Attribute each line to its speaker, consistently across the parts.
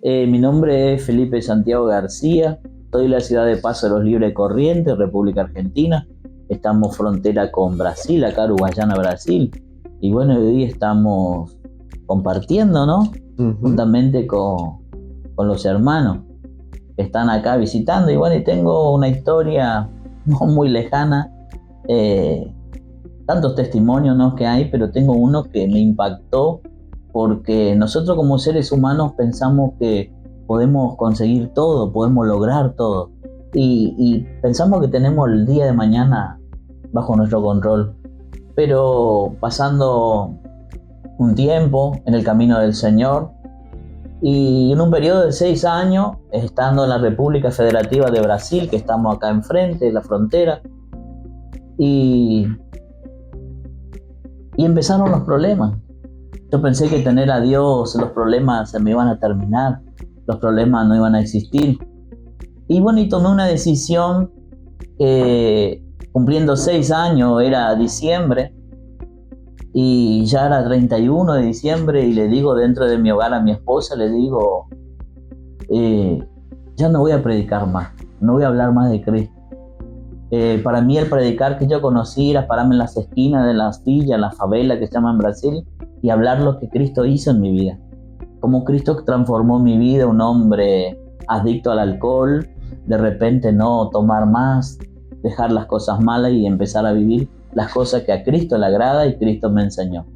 Speaker 1: Mi nombre es Felipe Santiago García, soy de la ciudad de Paso de los Libres Corrientes, República Argentina. Estamos frontera con Brasil, acá Uruguayana, Brasil. Y bueno, hoy estamos compartiendo, ¿no?
Speaker 2: Ujú.
Speaker 1: Juntamente con los hermanos que están acá visitando. Y bueno, y tengo una historia no muy lejana, eh, tantos testimonios, ¿no?, que hay, pero tengo uno que me impactó porque nosotros como seres humanos pensamos que podemos conseguir todo, podemos lograr todo y pensamos que tenemos el día de mañana bajo nuestro control, pero pasando un tiempo en el camino del Señor y en un periodo de 6 años, estando en la República Federativa de Brasil, que estamos acá enfrente de la frontera, y, y empezaron los problemas. Yo pensé que tener a Dios, los problemas se me iban a terminar, los problemas no iban a existir. Y bueno, y tomé una decisión cumpliendo 6 años, era diciembre, y ya era 31 de diciembre, y le digo dentro de mi hogar a mi esposa, le digo, eh, ya no voy a predicar más, no voy a hablar más de Cristo. Para mí el predicar que yo conocí era pararme en las esquinas de las villas, la favela que se llama en Brasil, y hablar lo que Cristo hizo en mi vida. Cómo Cristo transformó mi vida, un hombre adicto al alcohol, de repente no tomar más, dejar las cosas malas y empezar a vivir las cosas que a Cristo le agrada y Cristo me enseñó.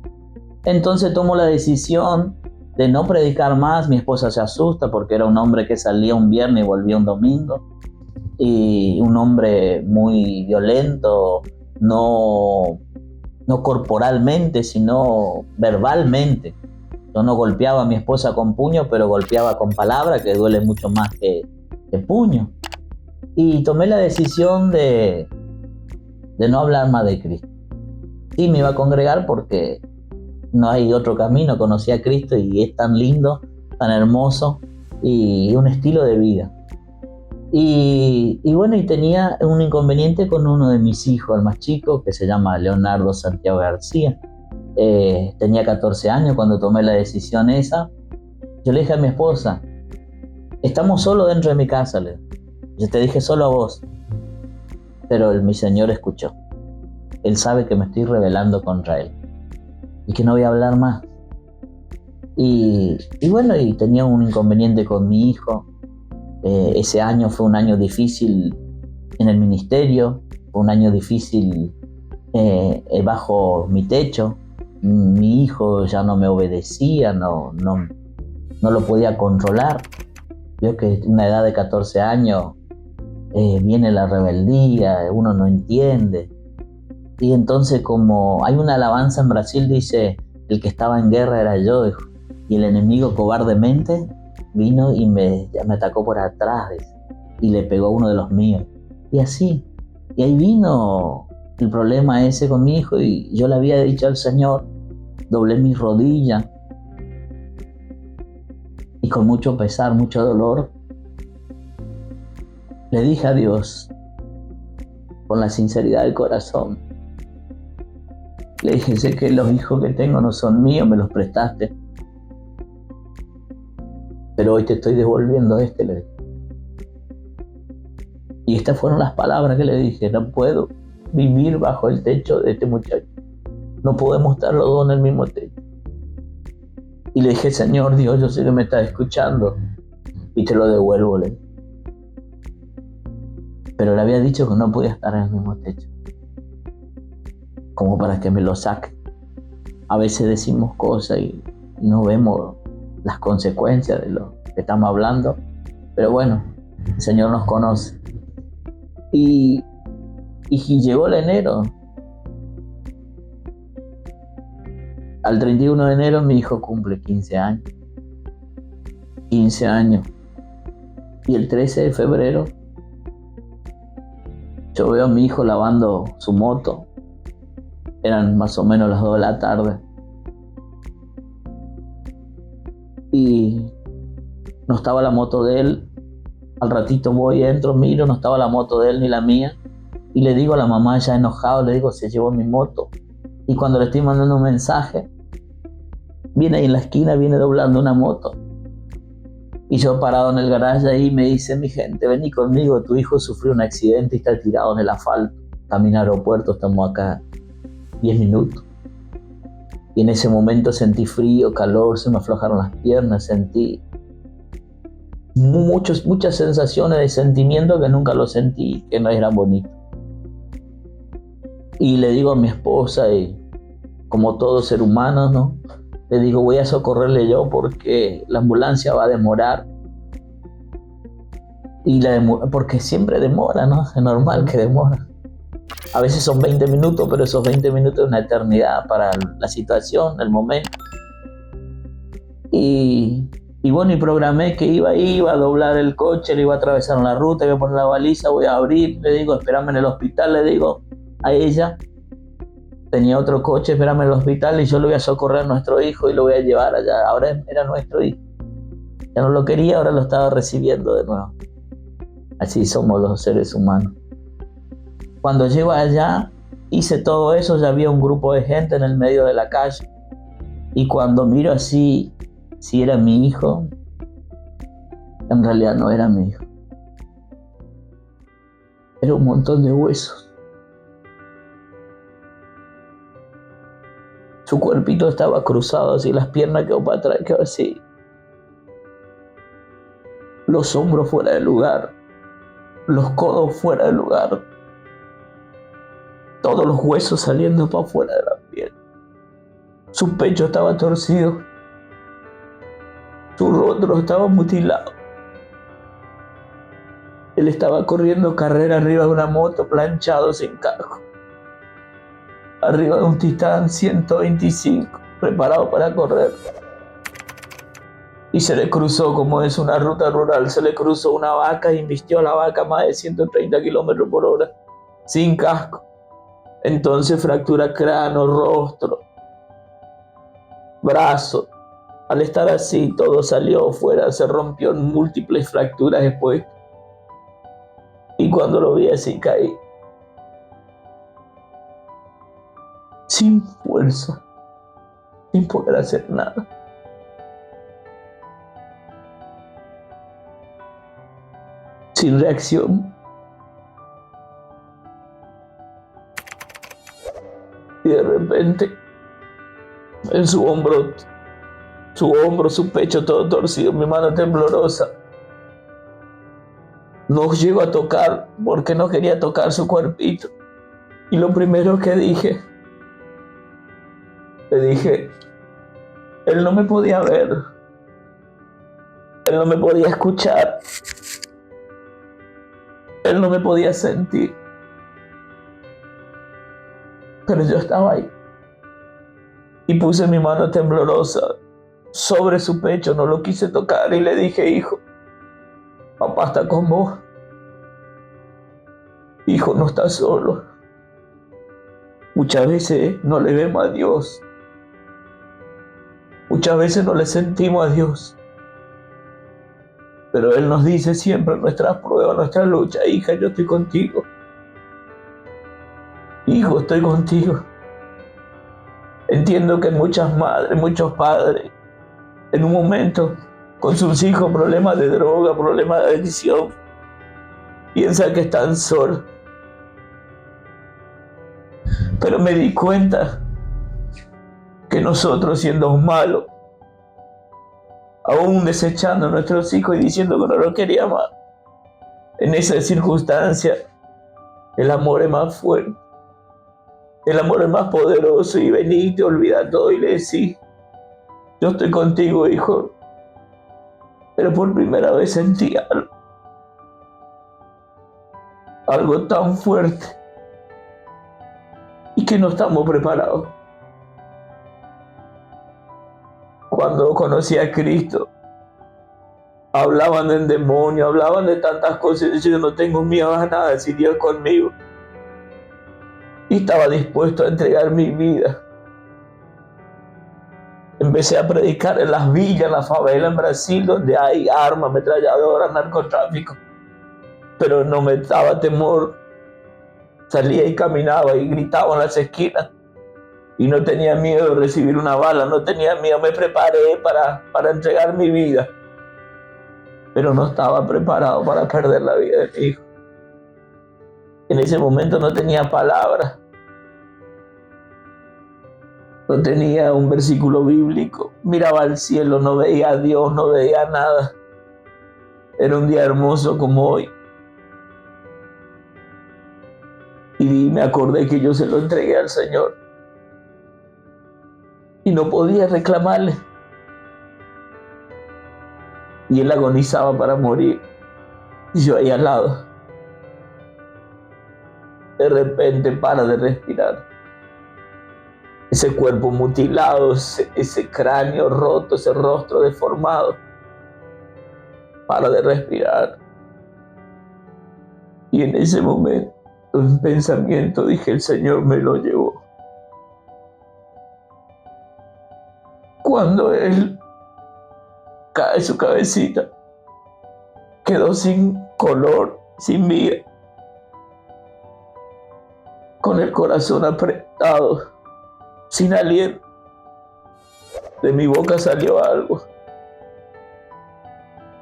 Speaker 1: Entonces tomo la decisión de no predicar más. Mi esposa se asusta porque era un hombre que salía un viernes y volvía un domingo, y un hombre muy violento, no, no corporalmente, sino verbalmente. Yo no golpeaba a mi esposa con puño, pero golpeaba con palabra, que duele mucho más que puño. Y tomé la decisión de no hablar más de Cristo. Sí, me iba a congregar porque no hay otro camino. Conocí a Cristo y es tan lindo, tan hermoso y un estilo de vida. Y bueno, y tenía un inconveniente con uno de mis hijos, el más chico, que se llama Leonardo Santiago García. Tenía 14 años cuando tomé la decisión esa. Yo le dije a mi esposa, estamos solo dentro de mi casa, yo te dije solo a vos, pero mi Señor escuchó. Él sabe que me estoy rebelando contra Él y que no voy a hablar más. Y bueno, y tenía un inconveniente con mi hijo. Ese año fue un año difícil en el ministerio, fue un año difícil bajo mi techo. Mi hijo ya no me obedecía, no lo podía controlar. Veo que a una edad de 14 años viene la rebeldía, uno no entiende. Y entonces, como hay una alabanza en Brasil, dice, el que estaba en guerra era yo, dijo, y el enemigo cobardemente vino y me atacó por atrás, dice, y le pegó a uno de los míos. Y así, y ahí vino el problema ese con mi hijo, y yo le había dicho al Señor, doblé mis rodillas, y con mucho pesar, mucho dolor, le dije a Dios, con la sinceridad del corazón, le dije, sé que los hijos que tengo no son míos, me los prestaste, pero hoy te estoy devolviendo este, le dije. Y estas fueron las palabras que le dije, no puedo vivir bajo el techo de este muchacho, no podemos estar los dos en el mismo techo. Y le dije, Señor Dios, yo sé que me estás escuchando y te lo devuelvo, le dije. Pero le había dicho que no podía estar en el mismo techo, como para que me lo saque. A veces decimos cosas y no vemos las consecuencias de lo que estamos hablando, pero bueno, el Señor nos conoce. Y llegó el enero. Al 31 de enero mi hijo cumple 15 años. 15 años. Y el 13 de febrero yo veo a mi hijo lavando su moto. Eran más o menos las 2 de la tarde. Y no estaba la moto de él. Al ratito voy, entro, miro, no estaba la moto de él ni la mía. Y le digo a la mamá, ya enojado, le digo, se llevó mi moto. Y cuando le estoy mandando un mensaje, viene ahí en la esquina, viene doblando una moto. Y yo parado en el garaje ahí me dice mi gente, vení conmigo, tu hijo sufrió un accidente y está tirado en el asfalto. Camino al aeropuerto, estamos acá 10 minutos. Y en ese momento sentí frío, calor, se me aflojaron las piernas, sentí muchas sensaciones de sentimiento que nunca lo sentí, que no eran bonitos. Y le digo a mi esposa, y como todo ser humano, ¿no? Le digo, voy a socorrerle yo porque la ambulancia va a demorar. Porque siempre demora, ¿no? Es normal que demora. A veces son 20 minutos, pero esos 20 minutos es una eternidad para la situación, el momento. Y bueno, y programé que iba a doblar el coche, le iba a atravesar una ruta, iba a poner la baliza, voy a abrir, le digo, espérame en el hospital, le digo a ella. Tenía otro coche, espérame en el hospital y yo lo voy a socorrer a nuestro hijo y lo voy a llevar allá. Ahora era nuestro hijo. Ya no lo quería, ahora lo estaba recibiendo de nuevo. Así somos los seres humanos. Cuando llego allá, hice todo eso, ya había un grupo de gente en el medio de la calle. Y cuando miro así, si era mi hijo, en realidad no era mi hijo. Era un montón de huesos. Su cuerpito estaba cruzado así, las piernas quedó para atrás, quedó así. Los hombros fuera del lugar, los codos fuera del lugar, todos los huesos saliendo para afuera de la piel. Su pecho estaba torcido, su rostro estaba mutilado. Él estaba corriendo carrera arriba de una moto, planchado sin casco, arriba de un Titán 125, preparado para correr. Y se le cruzó, como es una ruta rural, se le cruzó una vaca y embistió a la vaca más de 130 kilómetros por hora, sin casco. Entonces fractura cráneo, rostro, brazo. Al estar así, todo salió fuera, se rompió en múltiples fracturas después. Y cuando lo vi así, caí. Sin fuerza, sin poder hacer nada. Sin reacción. Y de repente, en su hombro, su pecho todo torcido, mi mano temblorosa. No llego a tocar porque no quería tocar su cuerpito. Y lo primero que le dije, él no me podía ver. Él no me podía escuchar. Él no me podía sentir. Pero yo estaba ahí. Y puse mi mano temblorosa sobre su pecho, no lo quise tocar y le dije, hijo, papá está con vos. Hijo, no está solo. Muchas veces no le vemos a Dios. Muchas veces no le sentimos a Dios. Pero Él nos dice siempre en nuestras pruebas, en nuestra lucha, hija, yo estoy contigo. Hijo, estoy contigo. Entiendo que muchas madres, muchos padres, en un momento, con sus hijos, problemas de droga, problemas de adicción, piensan que están solos. Pero me di cuenta que nosotros, siendo malos, aún desechando a nuestros hijos y diciendo que no los quería más, en esa circunstancia, el amor es más fuerte, el amor es más poderoso, y vení, te olvida todo y le decís, yo estoy contigo, hijo. Pero por primera vez sentí algo tan fuerte y que no estamos preparados. Cuando conocí a Cristo, hablaban del demonio, hablaban de tantas cosas, y yo no tengo miedo a nada si Dios es conmigo. Y estaba dispuesto a entregar mi vida. Empecé a predicar en las villas, en la favela en Brasil, donde hay armas, ametralladoras, narcotráfico. Pero no me daba temor. Salía y caminaba y gritaba en las esquinas. Y no tenía miedo de recibir una bala, no tenía miedo. Me preparé para entregar mi vida. pero no estaba preparado para perder la vida de mi hijo. En ese momento no tenía palabras, no tenía un versículo bíblico, miraba al cielo, no veía a Dios, no veía nada. Era un día hermoso como hoy. Y me acordé que yo se lo entregué al Señor y no podía reclamarle. Y él agonizaba para morir. Y yo ahí al lado. De repente para de respirar. Ese cuerpo mutilado, ese cráneo roto, ese rostro deformado, para de respirar. Y en ese momento, en pensamiento, dije, el Señor me lo llevó. Cuando él cae su cabecita, quedó sin color, sin vida, con el corazón apretado, sin aliento. De mi boca salió algo.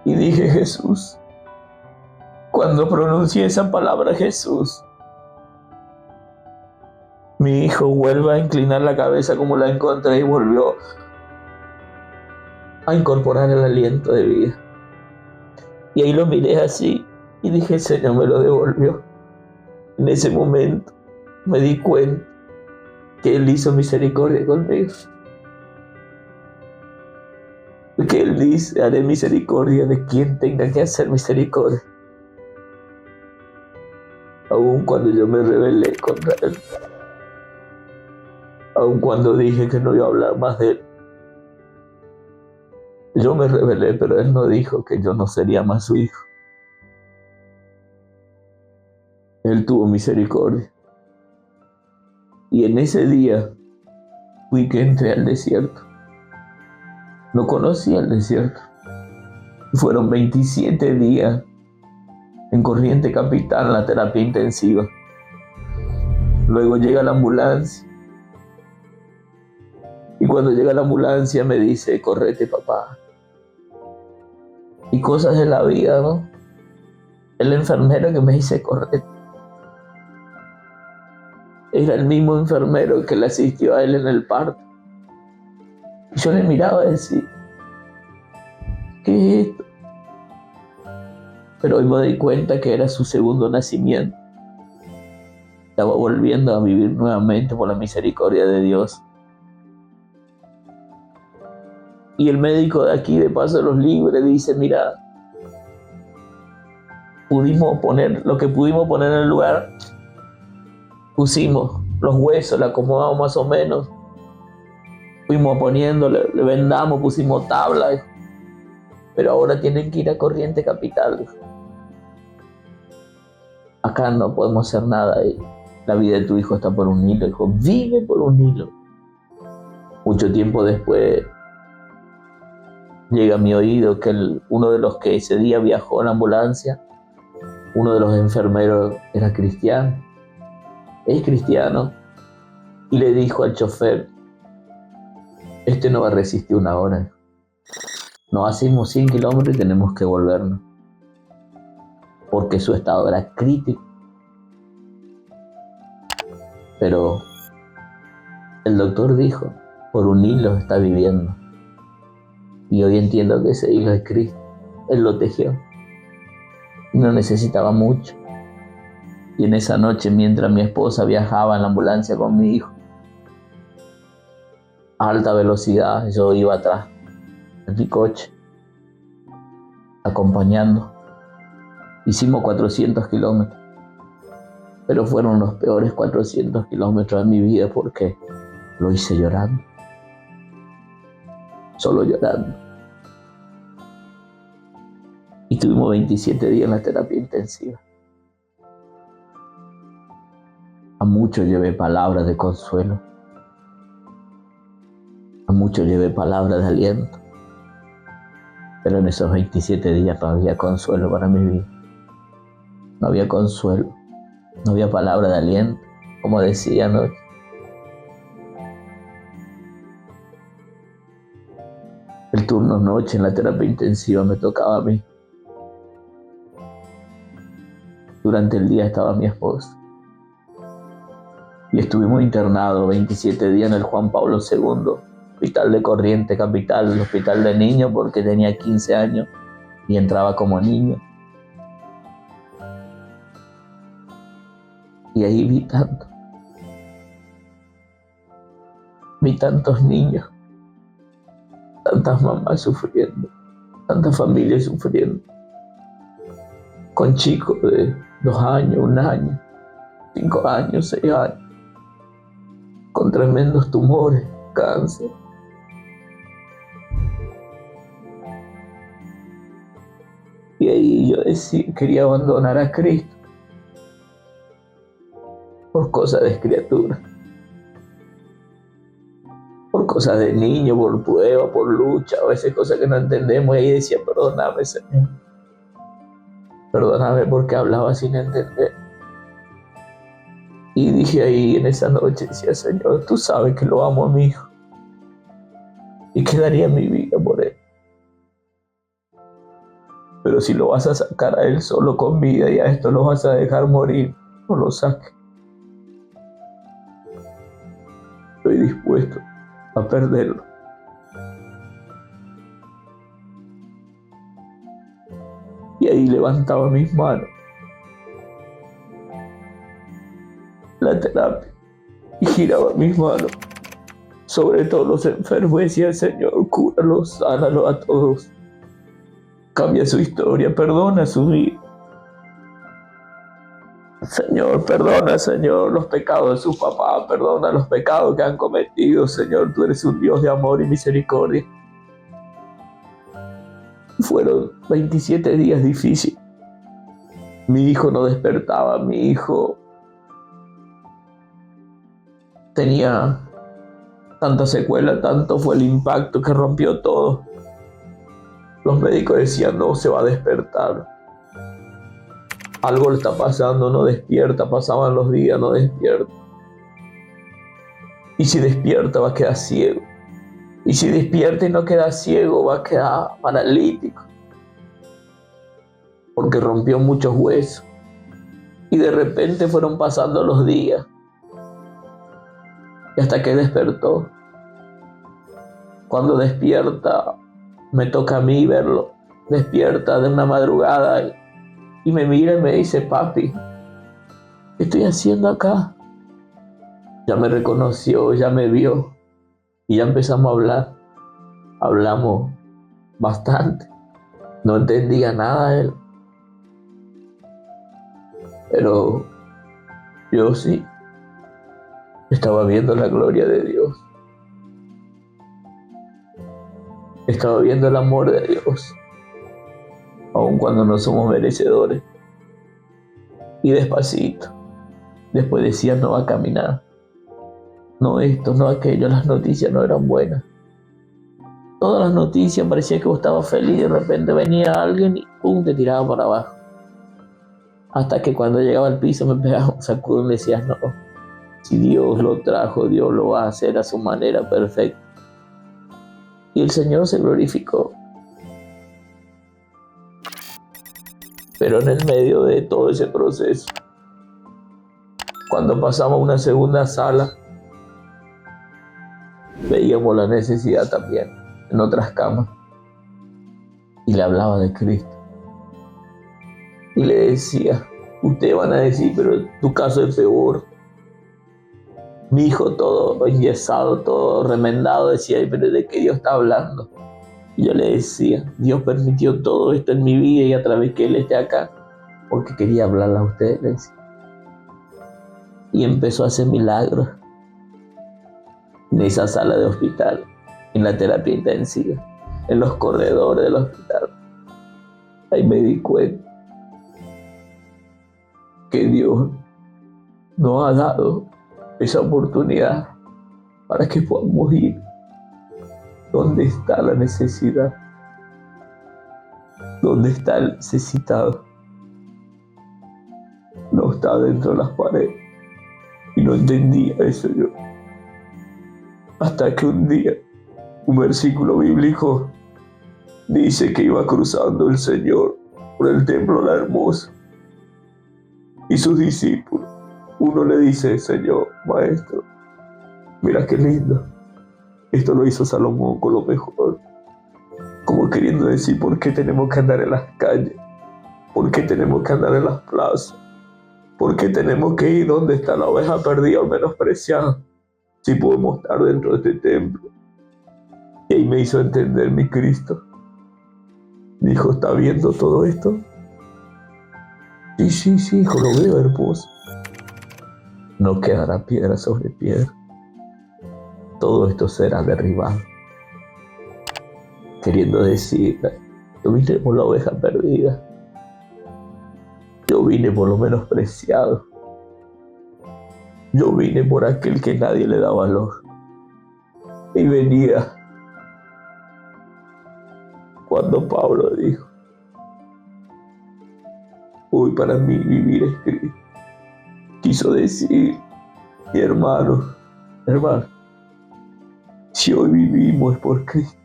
Speaker 1: Y dije, Jesús. Cuando pronuncié esa palabra, Jesús, mi hijo vuelve a inclinar la cabeza como la encontré y volvió a incorporar el aliento de vida. Y ahí lo miré así y dije, el Señor me lo devolvió. En ese momento me di cuenta que Él hizo misericordia conmigo. Que Él dice, haré misericordia de quien tenga que hacer misericordia. Aun cuando yo me rebelé contra Él. Aun cuando dije que no iba a hablar más de Él. Yo me rebelé, pero Él no dijo que yo no sería más su hijo. Él tuvo misericordia. Y en ese día fui que entré al desierto. No conocía el desierto. Fueron 27 días en Corriente Capital, en la terapia intensiva. Luego llega la ambulancia. Y cuando llega la ambulancia me dice, correte papá. Y cosas de la vida, ¿no? El enfermero que me dice, correte. Era el mismo enfermero que le asistió a él en el parto. Y yo le miraba y decía, ¿qué es esto? Pero hoy me di cuenta que era su segundo nacimiento. Estaba volviendo a vivir nuevamente por la misericordia de Dios. Y el médico de aquí, de Paso de los Libres, dice, mira, pudimos poner lo que pudimos poner en el lugar, pusimos los huesos, le acomodamos más o menos, fuimos poniéndole, le vendamos, pusimos tabla, pero ahora tienen que ir a Corriente Capital. Acá no podemos hacer nada. La vida de tu hijo está por un hilo, hijo, vive por un hilo. Mucho tiempo después llega a mi oído que uno de los que ese día viajó en la ambulancia, uno de los enfermeros era cristiano, es cristiano, y le dijo al chofer, este no va a resistir una hora. Nos hacemos 100 kilómetros y tenemos que volvernos, porque su estado era crítico. Pero el doctor dijo, por un hilo está viviendo. Y hoy entiendo que ese hilo es Cristo. Él lo tejió. Y no necesitaba mucho. Y en esa noche, mientras mi esposa viajaba en la ambulancia con mi hijo, a alta velocidad, yo iba atrás, en mi coche, acompañando. Hicimos 400 kilómetros. Pero fueron los peores 400 kilómetros de mi vida porque lo hice llorando. Solo llorando. Y tuvimos 27 días en la terapia intensiva. A muchos llevé palabras de consuelo. A muchos llevé palabras de aliento. Pero en esos 27 días no había consuelo para mi vida. No había consuelo. No había palabra de aliento. Como decía anoche. El turno noche en la terapia intensiva me tocaba a mí. Durante el día estaba mi esposa. Y estuvimos internados 27 días en el Juan Pablo II, hospital de Corrientes Capital, el hospital de niños, porque tenía 15 años y entraba como niño. Y ahí vi tantos niños, tantas mamás sufriendo, tantas familias sufriendo, con chicos de 2 años, 1 año, 5 años, 6 años, con tremendos tumores, cáncer. Y ahí yo decía, quería abandonar a Cristo por cosas de criatura, por cosas de niño, por prueba, por lucha, a veces cosas que no entendemos. Y ahí decía, perdóname, Señor. Perdóname porque hablaba sin entender. Y dije ahí en esa noche, decía, Señor, tú sabes que lo amo a mi hijo y que daría mi vida por él. Pero si lo vas a sacar a él solo con vida y a esto lo vas a dejar morir, no lo saques. Estoy dispuesto a perderlo. Y ahí levantaba mis manos, la terapia, y giraba mis manos sobre todos los enfermos y decía, Señor, cúralos, sánalos a todos. Cambia su historia, perdona su vida. Señor, perdona, Señor, los pecados de sus papás, perdona los pecados que han cometido, Señor, tú eres un Dios de amor y misericordia. Fueron 27 días difíciles. Mi hijo no despertaba, mi hijo tenía tanta secuela, tanto fue el impacto que rompió todo. Los médicos decían, no se va a despertar. Algo le está pasando, no despierta, pasaban los días, no despierta. Y si despierta va a quedar ciego. Y si despierta y no queda ciego, va a quedar paralítico. Porque rompió muchos huesos. Y de repente fueron pasando los días. Y hasta que despertó. Cuando despierta, me toca a mí verlo. Despierta de una madrugada y me mira y me dice, papi, ¿qué estoy haciendo acá? Ya me reconoció, ya me vio y ya empezamos a hablar. Hablamos bastante. No entendía nada él, pero yo sí estaba viendo la gloria de Dios. Estaba viendo el amor de Dios, aun cuando no somos merecedores. Y despacito, después decía, no va a caminar. No esto, no aquello, las noticias no eran buenas. Todas las noticias parecía que vos estabas feliz y de repente venía alguien y pum, te tiraba para abajo. Hasta que cuando llegaba al piso me pegaba un sacudón y decías, no, si Dios lo trajo, Dios lo va a hacer a su manera perfecta. Y el Señor se glorificó. Pero en el medio de todo ese proceso, cuando pasamos a una segunda sala, veíamos la necesidad también en otras camas. Y le hablaba de Cristo. Y le decía, ustedes van a decir, pero tu caso es peor. Mi hijo todo enyesado, todo remendado, decía, pero ¿de qué Dios está hablando? Y yo le decía, Dios permitió todo esto en mi vida y a través que Él esté acá, porque quería hablarle a ustedes. Y empezó a hacer milagros en esa sala de hospital, en la terapia intensiva, en los corredores del hospital. Ahí me di cuenta que Dios nos ha dado esa oportunidad para que podamos ir donde está la necesidad, donde está el necesitado. No está dentro de las paredes. Y no entendía eso yo. Hasta que un día, un versículo bíblico dice que iba cruzando el Señor por el templo La Hermosa.
Speaker 2: y sus discípulos. Uno le dice: Señor, maestro, mira qué lindo. Esto lo hizo Salomón con lo mejor. Como queriendo decir: ¿por qué tenemos que andar en las calles? ¿Por qué tenemos que andar en las plazas? ¿Por qué tenemos que ir donde está la oveja perdida o menospreciada? Si podemos estar dentro de este templo. Y ahí me hizo entender mi Cristo. Dijo: ¿está viendo todo esto? Sí, hijo, lo veo, hermoso. No quedará piedra sobre piedra. Todo esto será derribado. Queriendo decir: yo vine por la oveja perdida. Yo vine por lo menospreciado. Yo vine por aquel que nadie le da valor. Y venía cuando Pablo dijo: hoy para mí vivir es Cristo. Quiso decir: mi hermano, si hoy vivimos es por Cristo.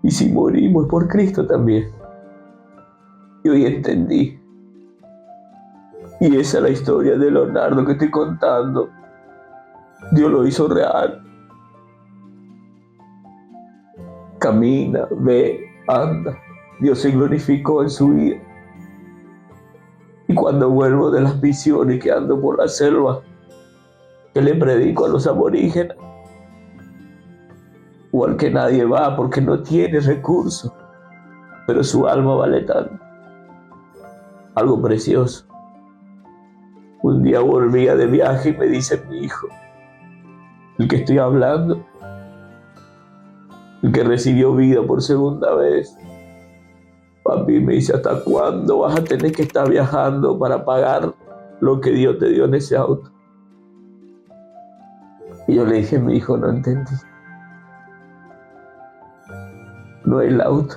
Speaker 2: Y si morimos es por Cristo también. Y hoy entendí. Y esa es la historia de Leonardo que estoy contando. Dios lo hizo real. Camina, ve, anda. Dios se glorificó en su vida. Y cuando vuelvo de las misiones que ando por la selva, que le predico a los aborígenes, o al que nadie va porque no tiene recursos, pero su alma vale tanto. Algo precioso. Un día volvía de viaje y me dice mi hijo, el que estoy hablando, el que recibió vida por segunda vez: papi, me dice, ¿hasta cuándo vas a tener que estar viajando para pagar lo que Dios te dio en ese auto? Y yo le dije: mi hijo, no entendí. No es el auto,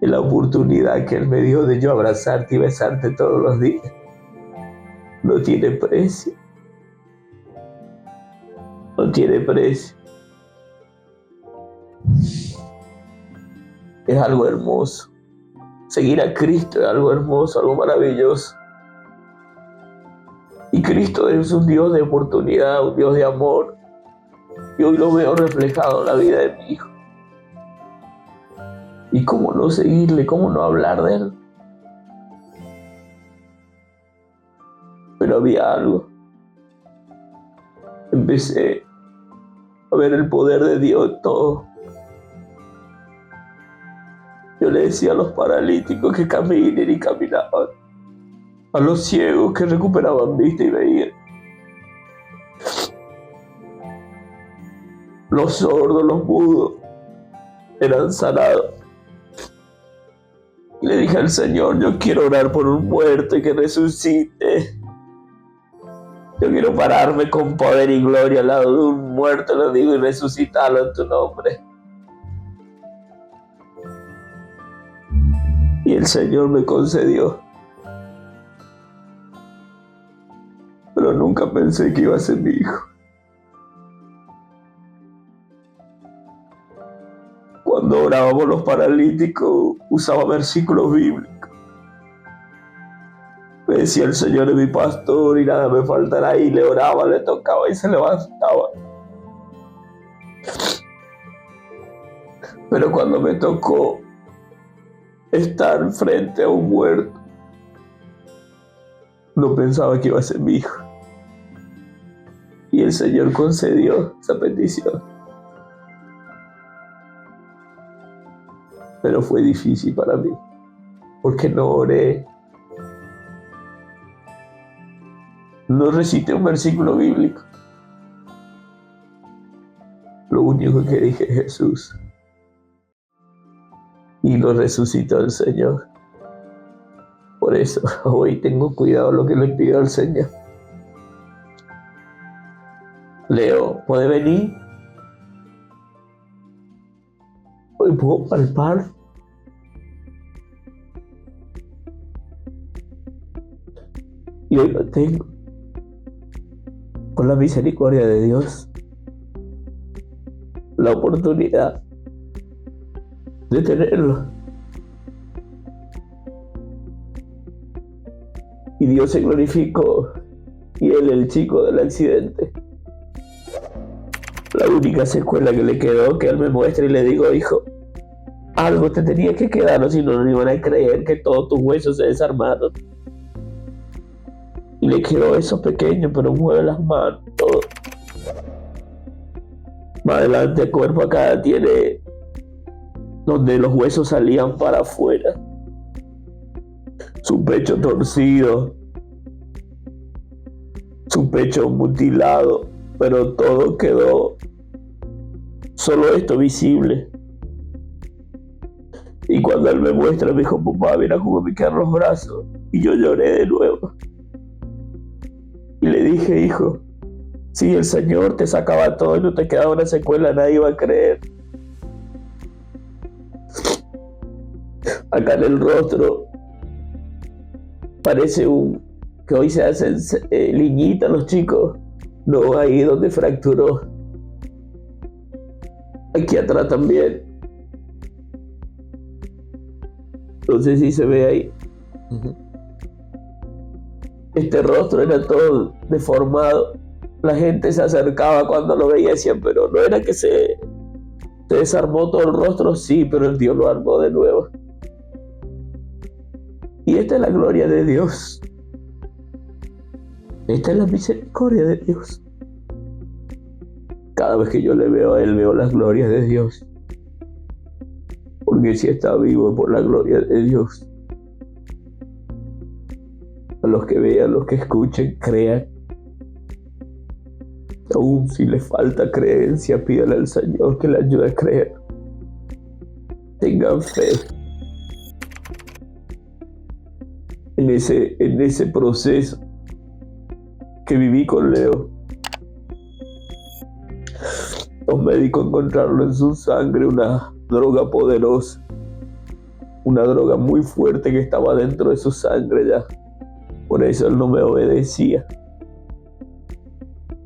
Speaker 2: es la oportunidad que Él me dio de yo abrazarte y besarte todos los días. No tiene precio. No tiene precio. Es algo hermoso. Seguir a Cristo es algo hermoso, algo maravilloso. Y Cristo es un Dios de oportunidad, un Dios de amor. Y hoy lo veo reflejado en la vida de mi hijo. ¿Y cómo no seguirle? ¿Cómo no hablar de Él? Pero había algo. Empecé a ver el poder de Dios en todo. Yo le decía a los paralíticos que caminen y caminaban. A los ciegos que recuperaban vista y veían. Los sordos, los mudos eran sanados. Y le dije al Señor: yo quiero orar por un muerto y que resucite. Yo quiero pararme con poder y gloria al lado de un muerto, lo digo, y resucitarlo en tu nombre. Y el Señor me concedió. Pero nunca pensé que iba a ser mi hijo. Cuando orábamos los paralíticos, usaba versículos bíblicos. Me decía: el Señor es mi pastor y nada me faltará. Y le oraba, le tocaba y se levantaba. Pero cuando me tocó estar frente a un muerto, no pensaba que iba a ser mi hijo. Y el Señor concedió esa petición. Pero fue difícil para mí, porque no oré. No recité un versículo bíblico. Lo único que dije es Jesús. Y lo resucitó el Señor. Por eso hoy tengo cuidado lo que le pido al Señor. Leo, ¿puede venir? Hoy puedo palpar. Y hoy lo tengo. Con la misericordia de Dios, la oportunidad de tenerlo. y Dios se glorificó, y él, el chico del accidente, la única secuela que le quedó, que él me muestra y le digo, hijo, algo te tenía que quedar, o si no, no iban a creer que todos tus huesos se desarmaron. Y le quedó eso pequeño, pero mueve las manos, todo. Más adelante el cuerpo acá tiene donde los huesos salían para afuera. Su pecho torcido, su pecho mutilado, pero todo quedó, solo esto visible. Y cuando él me muestra, me dijo, papá, mira cómo me quedan los brazos. Y yo lloré de nuevo. Y le dije, hijo, si el Señor te sacaba todo y no te quedaba una secuela, nadie iba a creer. Acá en el rostro parece que hoy se hacen liñitas los chicos. No, ahí donde fracturó. Aquí atrás también. No sé si se ve ahí. Este rostro era todo deformado. La gente se acercaba cuando lo veía y decían, pero no era que se desarmó todo el rostro. Sí, pero el Dios lo armó de nuevo. Y esta es la gloria de Dios. Esta es la misericordia de Dios. Cada vez que yo le veo a Él, veo las glorias de Dios. Porque si está vivo es por la gloria de Dios. A los que vean, a los que escuchen, crean. Aún si le falta creencia, pídale al Señor que le ayude a creer. Tengan fe. En ese proceso que viví con Leo, los médicos encontraron en su sangre una droga poderosa, una droga muy fuerte que estaba dentro de su sangre ya. Por eso él no me obedecía.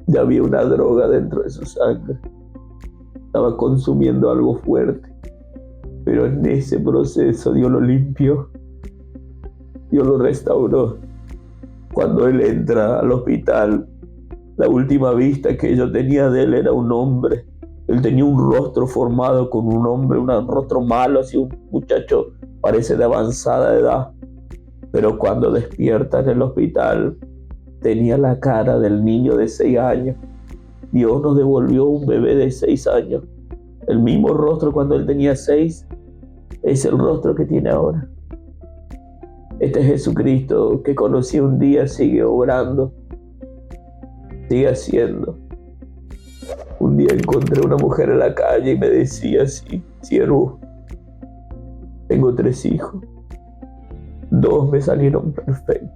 Speaker 2: Ya había una droga dentro de su sangre. Estaba consumiendo algo fuerte. Pero en ese proceso Dios lo limpió. Dios lo restauró. Cuando él entra al hospital, la última vista que yo tenía de él era un hombre. Él tenía un rostro formado con un hombre, un rostro malo, así un muchacho parece de avanzada edad. Pero cuando despierta en el hospital, tenía la cara del niño de 6 años. Dios nos devolvió un bebé de 6 años. El mismo rostro cuando él tenía 6 es el rostro que tiene ahora. Este Jesucristo que conocí un día sigue obrando, sigue haciendo. Un día encontré una mujer en la calle y me decía así, siervo, tengo 3 hijos, 2 me salieron perfectos.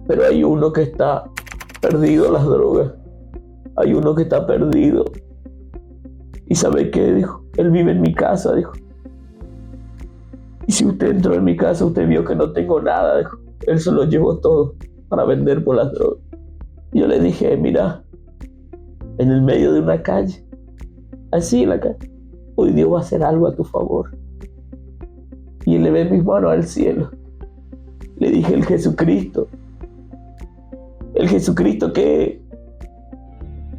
Speaker 2: Pero hay uno que está perdido en las drogas. Hay uno que está perdido. ¿Y sabe qué? Dijo, él vive en mi casa, dijo. Y si usted entró en mi casa, usted vio que no tengo nada, dijo. Él se lo llevó todo para vender por las drogas. Y yo le dije, mira, en el medio de una calle, así en la calle, hoy Dios va a hacer algo a tu favor. Y elevé mis manos al cielo. Le dije, el Jesucristo que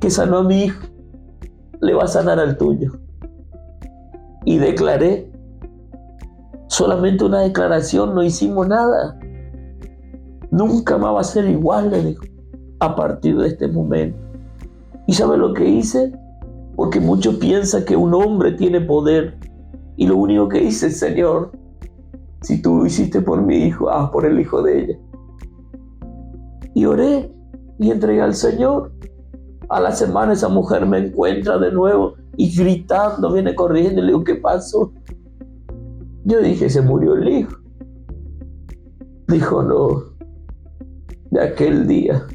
Speaker 2: sanó a mi hijo, le va a sanar al tuyo. Y declaré, solamente una declaración, no hicimos nada. Nunca más va a ser igual, le dijo, a partir de este momento. ¿Y sabe lo que hice? Porque muchos piensan que un hombre tiene poder. Y lo único que hice, Señor, si tú hiciste por mi hijo, haz por el hijo de ella. Y oré y entregué al Señor. A la semana esa mujer me encuentra de nuevo y gritando, viene corriendo y le digo, ¿qué pasó? Yo dije, se murió el hijo. Dijo, no, de aquel día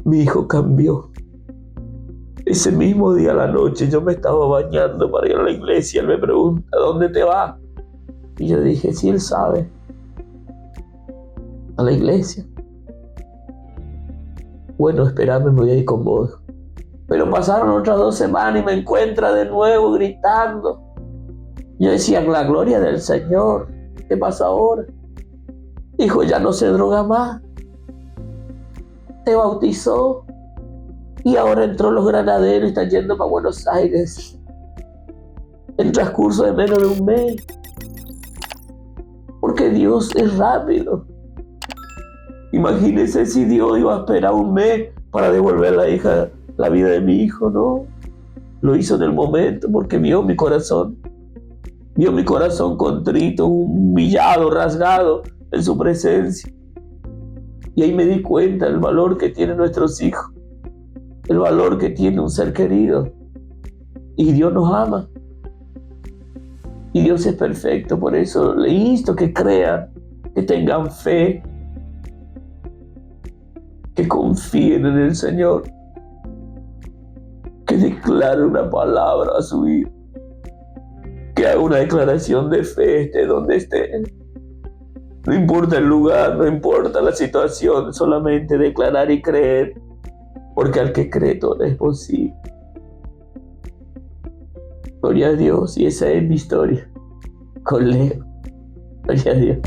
Speaker 2: mi hijo cambió. Ese mismo día a la noche yo me estaba bañando para ir a la iglesia. Él me pregunta, ¿dónde te vas? Y yo dije, sí, él sabe. A la iglesia. Bueno, espérame, me voy a ir con vos. Pero pasaron otras 2 semanas y me encuentra de nuevo gritando. Yo decía, la gloria del Señor. ¿Qué pasa ahora? Dijo, ya no se droga más. Se bautizó. Y ahora entró los granaderos y están yendo para Buenos Aires. En transcurso de menos de un mes. Porque Dios es rápido. Imagínense si Dios iba a esperar un mes para devolver a la vida de mi hijo, ¿no? Lo hizo en el momento porque vio mi corazón. Vio mi corazón contrito, humillado, rasgado en su presencia. Y ahí me di cuenta del valor que tienen nuestros hijos. El valor que tiene un ser querido. Y Dios nos ama. Y Dios es perfecto. Por eso le insto que crean, que tengan fe, que confíen en el Señor, que declaren una palabra a su vida, que haga una declaración de fe, esté donde esté. No importa el lugar, no importa la situación, solamente declarar y creer, porque al que cree todo es posible. Gloria a Dios, y esa es mi historia con Leo. Gloria a Dios.